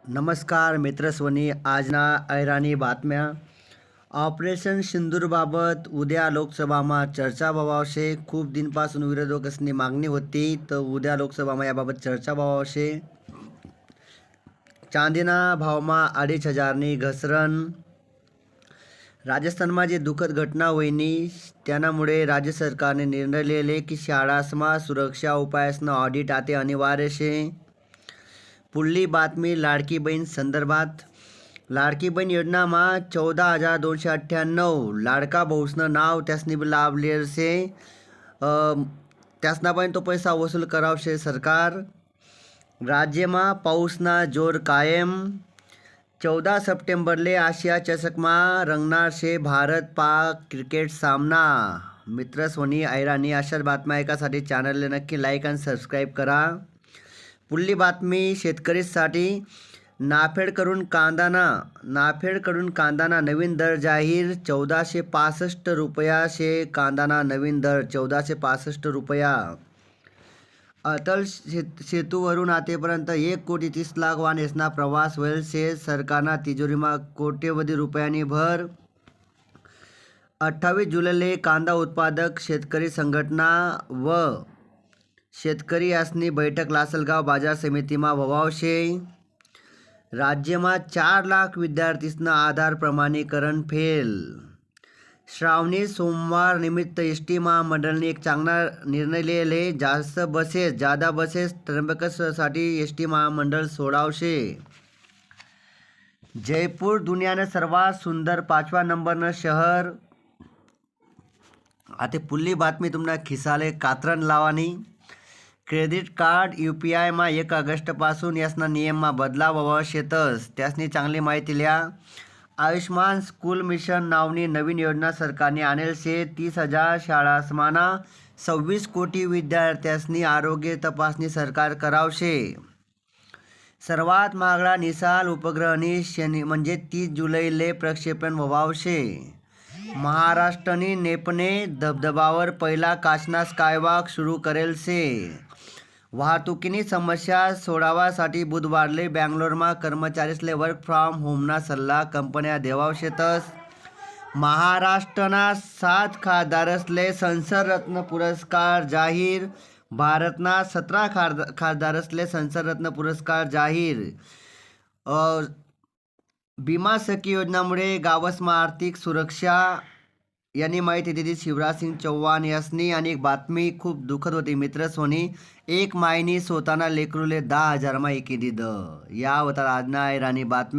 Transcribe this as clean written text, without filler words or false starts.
नमस्कार मित्रस्वनी. आज ना ऐराणी बातम्या. ऑपरेशन सिंदूरबाबत उद्या लोकसभामा चर्चा व्हावशे. खूप दिनपासून विरोधकांनी मागणी होती तर उद्या लोकसभामा याबाबत चर्चा व्हावशे. चांदीना भावमा 2500नी घसरण. राजस्थानमा जे दुःखद घटना होईनी त्यामुळे राज्य सरकारने निर्णय लिहिले की शाळासमा सुरक्षा उपायसनं ऑडिट आते अनिवार्य शे. पुढली बातमी लाडकी बहीण संदर्भात. लाडकी बहीण योजनामा 14,298 लाडका भाऊसनं नाव त्यासनी लाभ लेरशे. त्यासना पण तो पैसा वसूल करावशे सरकार. राज्यमा पाऊसना जोर कायम. 14 सप्टेंबरले आशिया चषकमा रंगणार शे भारत पाक क्रिकेट सामना. मित्रस्वनी ऐराणी अशाच बातम्या ऐकासाठी चॅनलला नक्की लाईक आणि सबस्क्राईब करा. पुढली बातमी शेतकरीसाठी. नाफेडकडून कांदाना नवीन दर जाहीर. 1465 रुपया शे कांदाना नवीन दर 1465 रुपया. अटल सेतूवरून आतेपर्यंत 1,30,00,000 वाहनेसना प्रवास होईल शे. सरकारना तिजोरीमा कोट्यवधी रुपयांनी भर. 28 जुलैले कांदा उत्पादक शेतकरी संघटना व शेतकरी यासनी बैठक लासलगाव बाजार समितीमा भवावशे. राज्यमा 4 लाख विद्यार्थीसनं आधार प्रमाणीकरण फेल. श्रावणी सोमवार निमित्त एसटी महामंडळने एक चांगला निर्णय लिहिले. जादा बसेस त्र्यंबकेश्वरसाठी एसटी महामंडळ सोडावशे. जयपूर दुनियानं सर्वात सुंदर 5व्या नंबरनं शहर. आता पुढली बातमी तुम्हाला खिसाले कात्रण लावानी. क्रेडिट कार्ड UPIमा 1 ऑगस्टपासून यासना नियममा बदलाव आवश्यकच. त्यासनी चांगली माहिती लिहा. आयुष्मान स्कूल मिशन नावनी नवीन योजना सरकारने आणेल शे. 30,000 शाळासमाना 26 कोटी विद्यार्थ्यांसनी आरोग्य तपासणी सरकार करावशे. सर्वात महागडा निसाल उपग्रहनी म्हणजे 30 जुलैले प्रक्षेपण व्हावशे. महाराष्ट्रनी नेपने धबधबावर पहिला काचना स्कायवॉक सुरू करेल शे. वाहतुकीनी समस्या सोडावासाठी बुधवारले बँगलोरमा कर्मचारीसले वर्क फ्रॉम होमना सल्ला कंपन्या देवावशेतस. महाराष्ट्रना 7 खासदारसले संसद रत्न पुरस्कार जाहीर. भारतना 17 खासदारसले संसद रत्न पुरस्कार जाहीर. भीमा सखी योजनामुळे गावसमा आर्थिक सुरक्षा यांनी माहिती दिली शिवराज सिंग चौहान यासनी. आणि एक बातमी खूप दुःखद होती मित्रस्वनी. एक मायनी स्वतःना लेकरूले 10,000 मा एकी दिलं. या होता आजना ऐराणी बातमी.